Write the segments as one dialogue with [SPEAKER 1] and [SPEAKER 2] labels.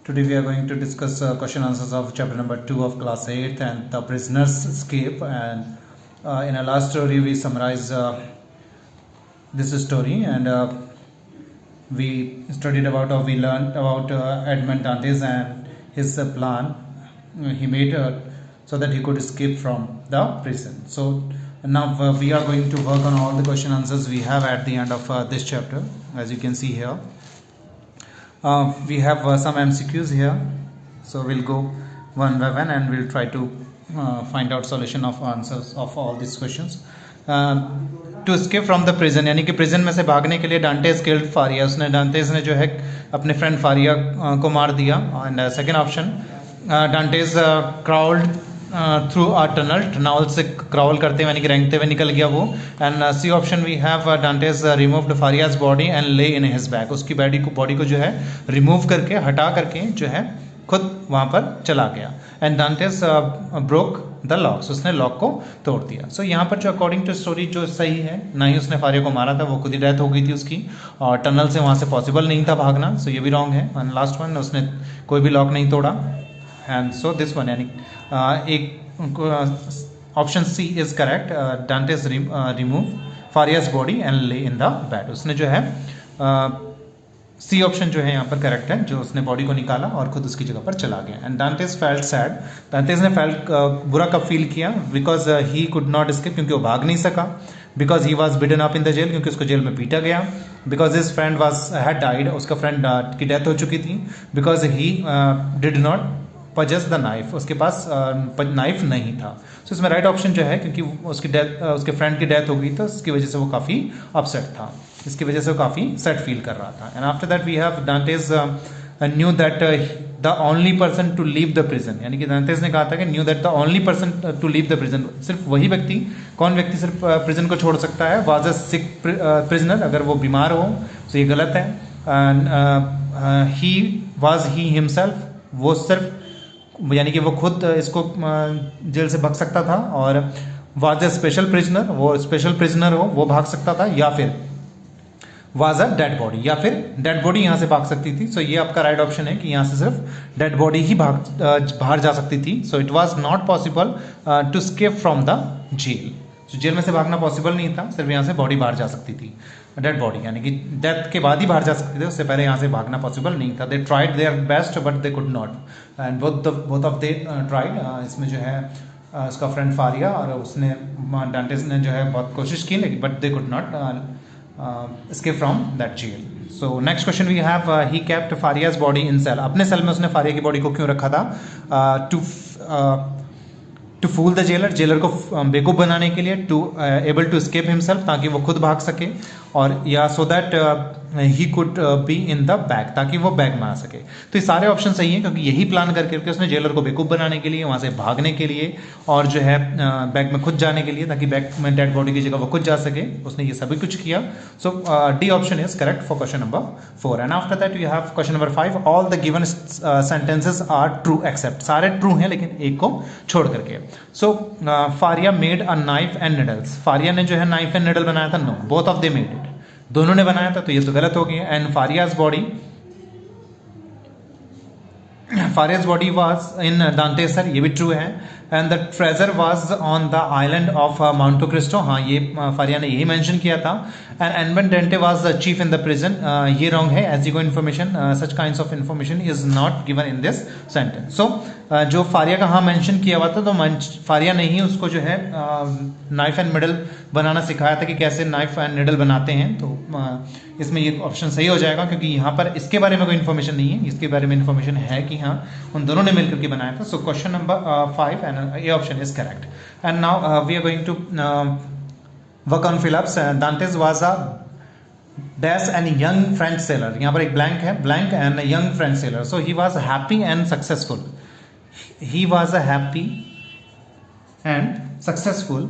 [SPEAKER 1] Today we are going to discuss question answers of chapter number 2 of class 8 and the prisoner's escape. And in our last story we summarize this story, and we studied about, or we learned about Edmond Dantes and his plan he made so that he could escape from the prison. So now we are going to work on all the question answers we have at the end of this chapter. As you can see here, we have some MCQs here, so we'll go one by one and we'll try to find out solution of answers of all these questions. To escape from the prison, यानी कि prison में से भागने के लिए डांटेस killed Faria, उसने डांटेस ने जो है अपने फ्रेंड फारिया को मार दिया. And second option, Dantes crawled through a tunnel से क्राउल करते हुए यानी कि रेंगते हुए निकल गया वो. And C option we have, Dantes removed Faria's body and lay in his bag, उसकी बॉडी को जो है रिमूव करके हटा करके जो है खुद वहाँ पर चला गया. एंड डांटेस ब्रोक द लॉक्स, उसने लॉक को तोड़ दिया. सो यहाँ पर जो अकॉर्डिंग टू स्टोरी जो सही है, ना ही उसने फारिया को मारा था, वो खुद ही डेथ हो गई थी उसकी, और टनल से वहाँ से पॉसिबल नहीं था भागना. सो ये भी रॉन्ग है. एंड लास्ट वन, उसने कोई भी लॉक नहीं तोड़ा. एंड सो दिस वन, यानी एक option C is correct. Dantes remove Faria's body and lay in the bed, उसने जो है सी ऑप्शन जो है यहाँ पर करेक्ट है, जो उसने बॉडी को निकाला और खुद उसकी जगह पर चला गया. And Dantes felt sad, Dantes ने बुरा कब फील किया? Because he could not escape, क्योंकि वो भाग नहीं सका. Because he was beaten up in the jail, क्योंकि उसको जेल में पीटा गया. Because his friend had died, उसका फ्रेंड की डेथ हो चुकी थी. Because he did not possess the knife, उसके पास नाइफ नहीं था. सो इसमें राइट ऑप्शन जो है, क्योंकि उसके फ्रेंड की डेथ हो गई तो उसकी वजह से वो काफ़ी अपसेट था, इसकी वजह से वो काफ़ी सैड फील कर रहा था. And after that we have Dantes knew that the only person to leave the prison, यानी कि डांटेस ने कहा था कि knew that the only person to leave the prison, सिर्फ वही व्यक्ति, कौन व्यक्ति सिर्फ प्रिजन को छोड़ सकता है? वाज अ सिक प्रिजनर, अगर वो बीमार हो तो ये गलत है. ही वाज ही हिमसेल्फ, वो सिर्फ यानी कि वो खुद इसको जेल से भाग सकता था. और वाज अ स्पेशल प्रिजनर, वो स्पेशल प्रिजनर हो वो भाग सकता था. या फिर वाज अ डेड बॉडी, या फिर डेड बॉडी यहाँ से भाग सकती थी. सो ये आपका राइट ऑप्शन है कि यहाँ से सिर्फ डेड बॉडी ही बाहर जा सकती थी. So it was not possible to escape from the jail. तो जेल में से भागना पॉसिबल नहीं था, सिर्फ यहाँ से बॉडी बाहर जा सकती थी, डेड बॉडी, यानी कि डेथ के बाद ही बाहर जा सकते थे, उससे पहले यहाँ से भागना पॉसिबल नहीं था. They tried their best but they could not. And both of they tried. इसमें जो है उसका फ्रेंड फारिया और उसने डांटेस ने जो है बहुत कोशिश की, लेकिन but they could not escape from that jail. So next question we have, he kept Faria's body in cell. अपने सेल में उसने फारिया की बॉडी को क्यों रखा था? To fool the jailer, jailer को बेवकूफ़ बनाने के लिए. To able to escape himself, ताकि वो खुद भाग सके. और या so that he could be in the bag, ताकि वो बैग में आ सके. तो ये सारे ऑप्शन सही हैं, क्योंकि यही प्लान करके उसने जेलर को बेवकूफ़ बनाने के लिए, वहाँ से भागने के लिए, और जो है बैग में खुद जाने के लिए, ताकि बैग में डेड बॉडी की जगह वो खुद जा सके, उसने ये सभी कुछ किया. So D option is correct for question number 4. And after that you have question number 5, all the given sentences are true except, सारे ट्रू हैं लेकिन एक को छोड़ करके. So Faria made a knife and needles, Faria ने जो है नाइफ एंड निडल बनाया था? No, both of they made it, दोनों ने बनाया था, तो ये तो गलत हो गया. And Faria's body was in Dantes cell, ये भी ट्रू है. And the treasure was on the island of Monte Cristo, हाँ ये फारिया ने यही मेंशन किया था. And Edmond Dantes was the chief in the prison, ये रॉन्ग है. As you information, such kinds of information is not given in this sentence. So जो Faria का हाँ मेंशन किया हुआ था, तो फारिया ने ही उसको जो है नाइफ एंड निडल बनाना सिखाया था कि कैसे नाइफ एंड निडल बनाते हैं. तो इसमें ये ऑप्शन सही हो जाएगा, क्योंकि यहाँ पर इसके बारे में कोई इन्फॉर्मेशन नहीं है, इसके बारे में इन्फॉर्मेशन है कि हाँ उन दोनों ने मिलकर के बनाया था. So question number 5 and A option is correct. And now we are going to work on fill ups. Dantes was a dash and young French sailor, यहाँ पर एक ब्लैंक है, blank and young French sailor. So he was happy and successful, he was a happy and successful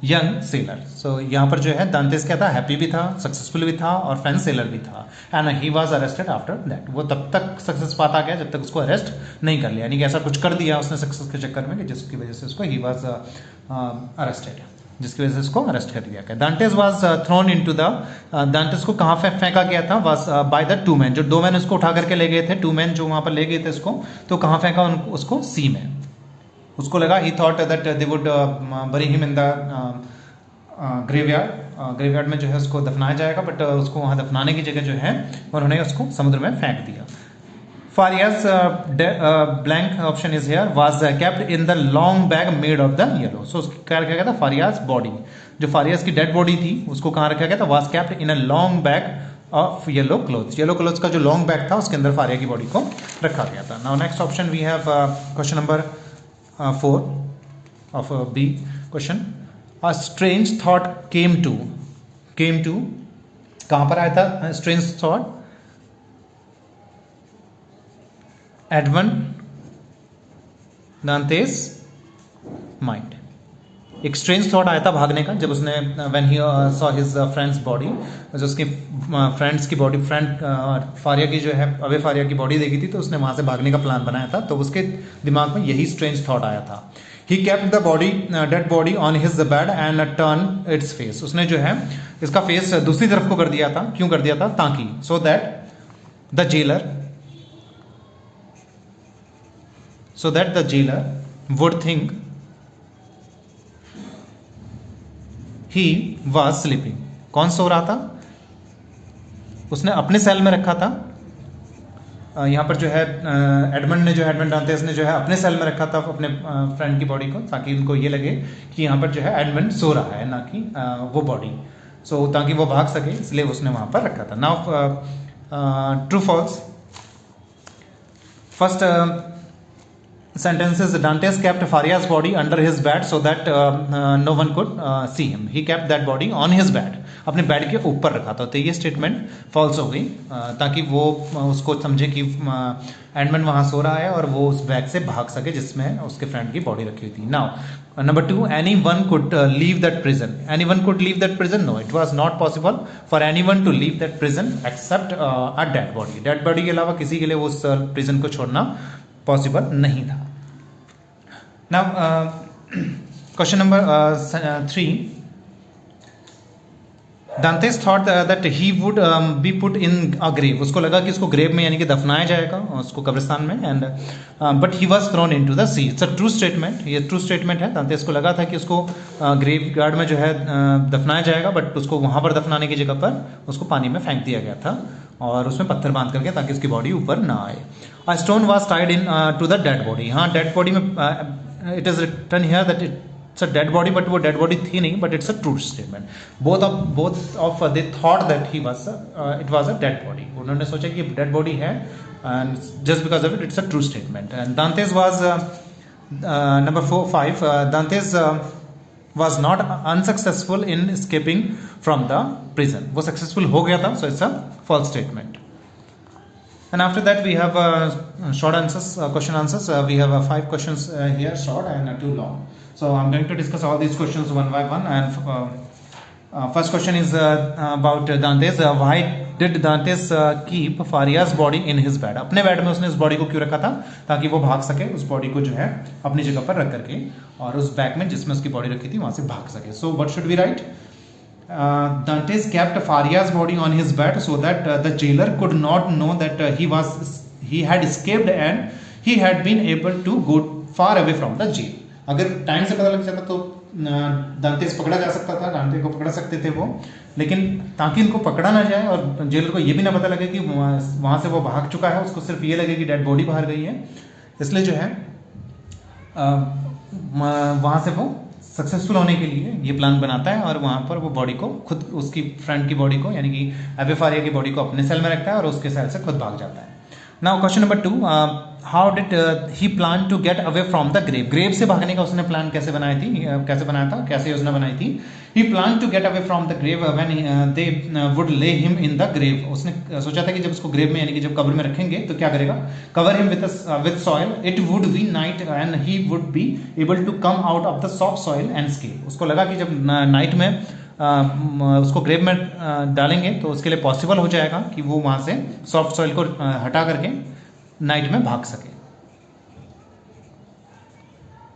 [SPEAKER 1] young sailor. So यहाँ पर जो है डांटेस क्या था? हैप्पी भी था, सक्सेसफुल भी था और फ्रेंच सेलर भी था. And he was arrested after that, वो तब तक सक्सेस पाता गया जब तक उसको अरेस्ट नहीं कर लिया, यानी कि ऐसा कुछ कर दिया उसने सक्सेस के चक्कर में कि जिसकी वजह से उसको ही वाज अरेस्टेड. जिसकी वजह से इसको अरेस्ट कर दिया गया। दांतेस वाज थ्रोन इनटू द, दांतेस को कहाँ फेंका गया था, was by the two man, जो दो मैन उसको उठा करके ले गए थे, टू मैन जो वहाँ पर ले गए थे उसको, तो कहाँ फेंका उसको, सी में। उसको लगा, he thought that they would bury him in the graveyard, graveyard में जो है उसको दफनाया जाएगा, बट उसको वहाँ दफनाने की जगह जो है उन्होंने उसको समुद्र में फेंक दिया। Faria's blank option is here, was kept in the long bag made of the yellow. So क्या रखा गया था, फारियाज बॉडी, जो फारियाज की डेड बॉडी थी उसको कहाँ रखा गया था, was kept in a long bag of yellow clothes. Yellow clothes का जो लॉन्ग बैग था उसके अंदर फारिया की बॉडी को रखा गया था। Now next option we have question number 4 of B question. A strange thought came to कहाँ पर आया था strange thought, एडमंड दांतेस माइंड। एक स्ट्रेंज थॉट आया था भागने का, जब उसने when he saw his friend's body, जो उसके फ्रेंड्स की बॉडी, फारिया की जो है अवे फारिया की बॉडी देखी थी, तो उसने वहाँ से भागने का प्लान बनाया था, तो उसके दिमाग में यही स्ट्रेंज थॉट आया था। He kept the body, dead body on his bed and turn its face. उसने जो है इसका फेस दूसरी तरफ को कर दिया था, क्यों कर दिया था, ताकि so that the jailer would think he was sleeping. कौन सो रहा था, उसने अपने सेल में रखा था, यहाँ पर जो है एडमंड ने जो है, एडमंड दांतेस ने जो है अपने सेल में रखा था अपने फ्रेंड की बॉडी को, ताकि उनको ये लगे कि यहाँ पर जो है एडमंड सो रहा है, ना कि वो बॉडी, सो ताकि वो भाग सके, इसलिए उसने वहाँ पर रखा था। Now true false, first sentences, Dantes kept Faria's body under his bed so that no one could see him. He kept that body on his bed. अपने बेड के ऊपर रखा था, तो ये स्टेटमेंट फॉल्स हो गई, ताकि वो उसको समझे कि एडमंड वहाँ सो रहा है और वो उस बैग से भाग सके जिसमें उसके फ्रेंड की बॉडी रखी हुई थी। Now number 2, anyone could leave that prison. Anyone could leave that prison, no, it was not possible for anyone to leave that prison except a dead body. Dead body के अलावा किसी के लिए वो उस prison को छोड़ना possible नहीं था। Now question number 3, Dantes thought that he would be put in a grave. उसको लगा कि उसको ग्रेव में यानी कि दफनाया जाएगा उसको कब्रिस्तान में, and but he was thrown in to the sea. It's a true statement, ये ट्रू स्टेटमेंट है। दांतेस को लगा था कि उसको ग्रेव यार्ड में जो है दफनाया जाएगा, बट उसको वहाँ पर दफनाने की जगह पर उसको पानी में फेंक दिया गया था और उसमें पत्थर बांध करके, ताकि उसकी बॉडी ऊपर ना आए। A stone was tied in to the dead body. हाँ, डेड बॉडी में it is written here that it's a dead body, but वो डेड बॉडी थी नहीं, but it's a true statement. Both of they thought that he was it was a dead body. उन्होंने सोचा कि dead body है, and just because of it it's a true statement. And Dantes was number 5, दांतेस was not unsuccessful in escaping from the prison. वो successful हो गया था, so it's a false statement. And after that we have short answers, question answers. We have 5 questions here, short and 2 long. So I'm going to discuss all these questions one by one. And first question is about Dantes. Why did Dantes keep Faria's body in his bed? अपने bed में उसने उस body को क्यों रखा था, ताकि वो भाग सके, उस बॉडी को जो है अपनी जगह पर रख करके, और उस बैग में जिसमें उसकी बॉडी रखी थी वहाँ से भाग सके। So what should we write? Dantes kept Faria's body on his bed so that the jailer could not know that he had escaped and he had been able to go far away from the jail. अगर time से पता लग जाता तो दांतेस पकड़ा जा सकता था, दांते को पकड़ सकते थे वो, लेकिन ताकि इनको पकड़ा ना जाए और जेलर को ये भी ना पता लगे कि वहाँ से वो भाग चुका है, उसको सिर्फ ये लगे कि डेड बॉडी बाहर गई है, इसलिए जो है वहाँ से वो सक्सेसफुल होने के लिए ये प्लान बनाता है, और वहाँ पर वो बॉडी को खुद, उसकी फ्रेंड की बॉडी को यानी कि एबे फारिया की बॉडी को अपने सेल में रखता है और उसके सेल से खुद भाग जाता है। Now question number 2, how did he plan to get away from the grave. Grave से भागने का उसने प्लान कैसे बनाया था, कैसे योजना बनाई थी। He plan to get away from the grave when they would lay him in the grave. उसने सोचा था कि जब उसको ग्रेव में यानी कि जब कब्र में रखेंगे तो क्या करेगा, cover him with soil, it would be night and he would be able to come out of the soft soil and escape. उसको लगा कि जब नाइट में उसको ग्रेव में डालेंगे तो उसके लिए पॉसिबल हो जाएगा कि वो वहाँ से सॉफ्ट सॉइल को हटा करके नाइट में भाग सके।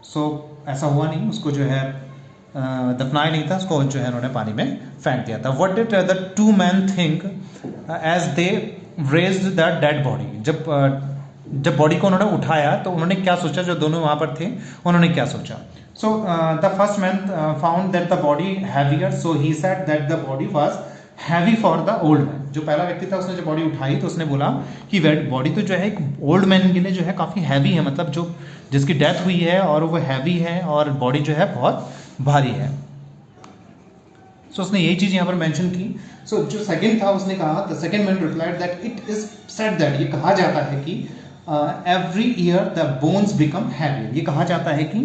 [SPEAKER 1] सो ऐसा हुआ नहीं, उसको जो है दफनाया नहीं था, उसको जो है उन्होंने पानी में फेंक दिया था। What did the two man think as they raised the dead body, जब बॉडी को उन्होंने उठाया तो उन्होंने क्या सोचा, जो दोनों वहाँ पर थे उन्होंने क्या सोचा। So the first man found that the body heavier, so he said that the body was heavy for the old man. जो पहला व्यक्ति था उसने जब बॉडी उठाई तो उसने बोला कि बॉडी तो जो है एक ओल्ड मैन के लिए जो है काफ़ी हैवी है, मतलब जो जिसकी डेथ हुई है और वो हैवी है और बॉडी जो है बहुत भारी है। सो उसने यही चीज़ यहाँ पर मेंशन की। सो जो सेकंड था उसने कहा, the second man replied that it is said that, ये कहा जाता है कि every year the bones become heavy, ये कहा जाता है कि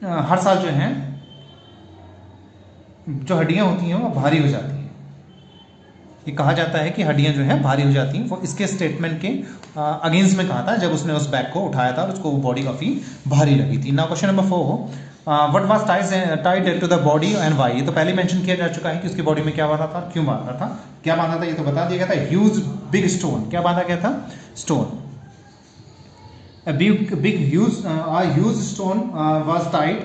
[SPEAKER 1] हर साल जो है जो हड्डियाँ होती हैं वो भारी हो जाती हैं। ये कहा जाता है कि हड्डियाँ जो हैं भारी हो जाती हैं। वो इसके स्टेटमेंट के अगेंस्ट में कहा था जब उसने उस बैग को उठाया था और उसको वो बॉडी काफ़ी भारी लगी थी। Now question number 4, what was tied to the body and why. ये तो पहले मेंशन किया जा चुका है कि उसकी बॉडी में क्या बांधा था, क्यों बांधा था, क्या बांधा था, ये तो बता दिया गया था। ह्यूज बिग स्टोन, क्या बांधा गया था, stone. A big huge stone was tied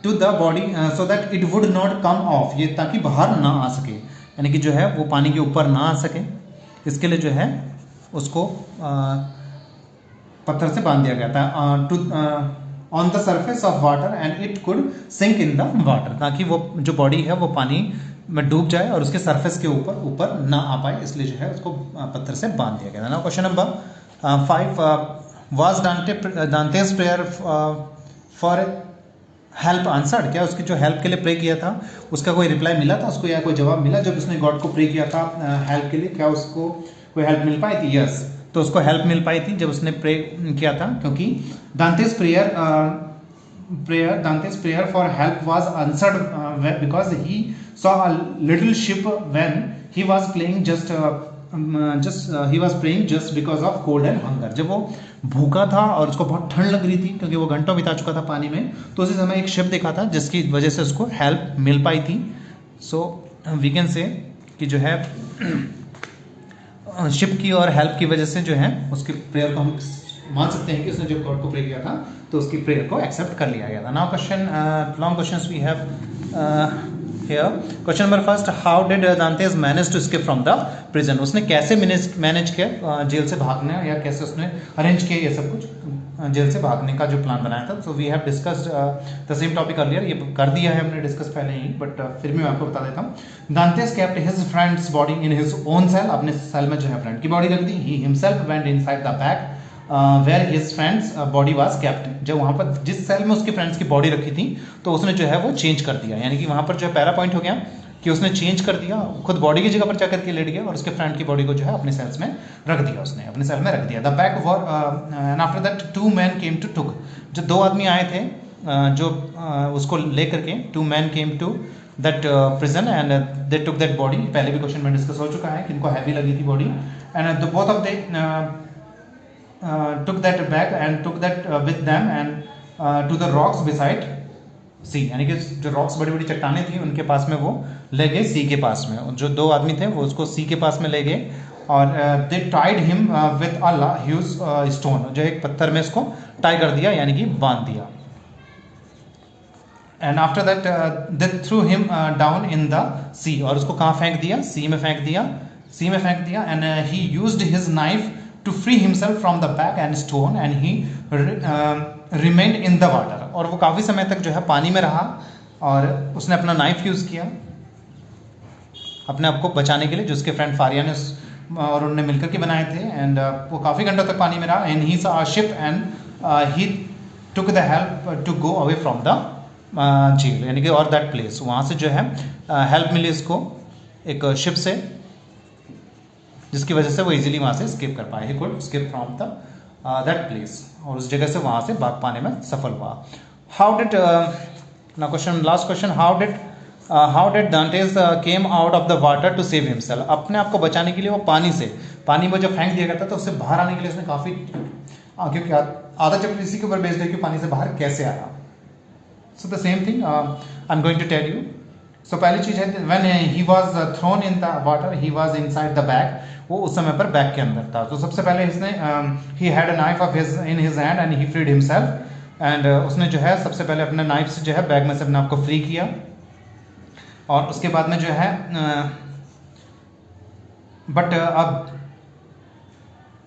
[SPEAKER 1] to the body so that it would not come off, ये ताकि बाहर ना आ सके, यानी कि जो है वो पानी के ऊपर ना आ सके, इसके लिए जो है उसको पत्थर से बांध दिया गया था to on the surface of water and it could sink in the water, ताकि वो जो बॉडी है वो पानी में डूब जाए और उसके सरफेस के ऊपर ना आ पाए, इसलिए जो है उसको पत्थर से बांध दिया गया था। Now question number 5, was Dantes prayer for help answered, क्या उसकी जो हेल्प के लिए प्रे किया था उसका कोई रिप्लाई मिला था उसको, या कोई जवाब मिला जब उसने गॉड को प्रे किया था हेल्प के लिए, क्या उसको कोई हेल्प मिल पाई थी? यस, तो उसको हेल्प मिल पाई थी जब उसने प्रे किया था, क्योंकि Dantes prayer for help was answered because he saw a little ship when he was playing he was praying just because of cold and hunger. जब वो भूखा था और उसको बहुत ठंड लग रही थी क्योंकि वो घंटों बिता चुका था पानी में, तो उसी समय एक शिप देखा था जिसकी वजह से उसको हेल्प मिल पाई थी। सो वी कैन से कि जो है शिप की और हेल्प की वजह से जो है उसकी प्रेयर को हम मान सकते हैं कि उसने जब गॉड को प्रे किया था तो उसकी प्रेयर को एक्सेप्ट कर लिया गया था। Now question long questions we have here. Question number 1, how did Dantes manage to escape from the prison? उसने कैसे मैनेज किया जेल से भागने, या कैसे उसने अरेंज किया ये सब कुछ जेल से भागने का जो प्लान बनाया था। So we have discussed the same topic earlier, ये कर दिया है हमने डिस्कस पहले ही, बट फिर भी मैं आपको बता देता हूँ। Dantes kept his friend's body in his own cell, अपने सेल में जो है फ्रेंड की बॉडी रख दी। He himself went inside the bag where his friend's body was kept, जब वहाँ पर जिस सेल में उसके फ्रेंड्स की बॉडी रखी थी तो उसने जो है वो चेंज कर दिया, यानी कि वहाँ पर जो है पहला पॉइंट हो गया कि उसने चेंज कर दिया, खुद बॉडी की जगह पर जाकर के लेट गया और उसके फ्रेंड की बॉडी को जो है अपने सेल्स में रख दिया, उसने अपने सेल में रख दिया। The back war and after that 2 men came to took, जो 2 आदमी आए थे जो उसको ले करके 2 men came to that prison and they took that body. पहले भी क्वेश्चन में डिस्कस हो चुका है कि इनको हैवी लगी थी body, and both of they took that bag and took that with them and to the rocks beside sea, यानी कि जो रॉक्स बड़ी बड़ी चट्टानें थी उनके पास में वो ले गए सी के पास में। जो 2 आदमी थे वो उसको सी के पास में ले गए और they tied him with a huge stone, जो एक पत्थर में इसको टाई कर दिया, यानी कि बांध दिया। And after that they threw him down in the sea, और उसको कहाँ फेंक दिया, सी में फेंक दिया। And he used his knife to free himself from the bag and stone and he remained in the water, और वो काफ़ी समय तक जो है पानी में रहा और उसने अपना नाइफ यूज़ किया अपने आप को बचाने के लिए, जो उसके फ्रेंड फारिया ने और उन्होंने मिलकर के बनाए थे। एंड वो काफ़ी घंटों तक पानी में रहा। And he saw a ship and he took the help to go away from the jail, यानी कि और दैट प्लेस, वहाँ से जो है हेल्प मिली इसको एक शिप से, जिसकी वजह से वो इजीली वहाँ से स्केप कर पाए। He could escape from the that place, और उस जगह से वहाँ से भाग पाने में सफल हुआ। हाउ डिड ना question last question, how did Dantes came out of the water to save himself, अपने आप को बचाने के लिए वो पानी में जब फेंक दिया गया था तो उससे बाहर आने के लिए उसने काफ़ी, क्योंकि आधा चैप्टर इसी के ऊपर बेस्ड है कि पानी से बाहर कैसे आया। So the same thing I am going to tell you. So पहली चीज़ है when he was thrown in the water he was inside the bag, वो उस समय पर बैग के अंदर था। तो सबसे पहले इसने he had a knife of his in his hand and he freed himself एंड उसने जो है सबसे पहले अपने नाइफ से जो है बैग में से अपने आप को फ्री किया, और उसके बाद में जो है बट अब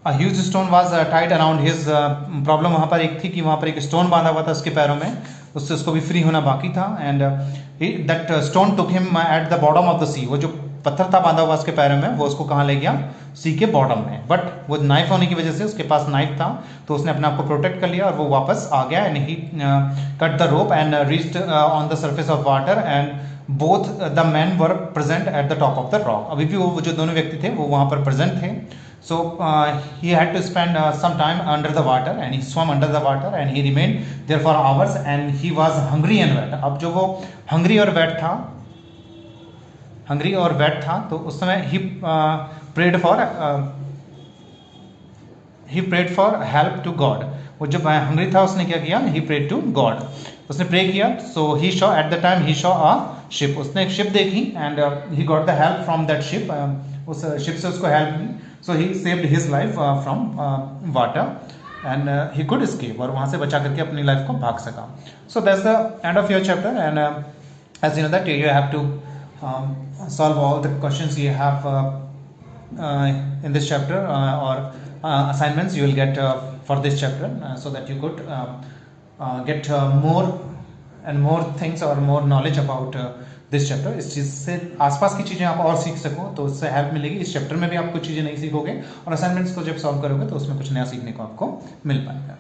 [SPEAKER 1] huge stone was tied around his, problem वहाँ पर एक थी कि वहाँ पर एक स्टोन बांधा हुआ था उसके पैरों में, उससे उसको भी फ्री होना बाकी था। And that stone took him at the bottom of the sea, वो जो पत्थर था बांधा हुआ उसके पैरों में, वो उसको कहाँ ले गया, सी के बॉटम में। बट वो नाइफ होने की वजह से, उसके पास नाइफ था, तो उसने अपने आप को प्रोटेक्ट कर लिया और वो वापस आ गया। And he cut the rope and reached on the surface of water and both the man were present at the top of the rock. अभी भी वो जो दोनों व्यक्ति थे वो वहाँ पर प्रेजेंट थे। So he had to spend some time under the water and he swam under the water and he remained there for hours and he was hungry and wet. अब जो वो hungry और wet था तो उस समय he prayed for help to God. वो जब hungry था उसने क्या किया, he prayed to God, उसने pray किया। So he saw at the time he saw a ship, उसने एक ship देखी and he got the help from that ship, उस ship से उसको help milli. So he saved his life from water and he could escape, और वहाँ से बचा करके अपनी लाइफ को भाग सका। So that's the end of your chapter and as you know that you have to solve all the questions you have in this chapter or assignments you will get for this chapter so that you could get more and more things or more knowledge about this chapter. इस चीज़ से आसपास की चीज़ें आप और सीख सको तो उससे हेल्प मिलेगी। इस चैप्टर में भी आप कुछ चीज़ें नहीं सीखोगे और असाइनमेंट्स को जब सॉल्व करोगे तो उसमें कुछ नया सीखने को आपको मिल पाएगा।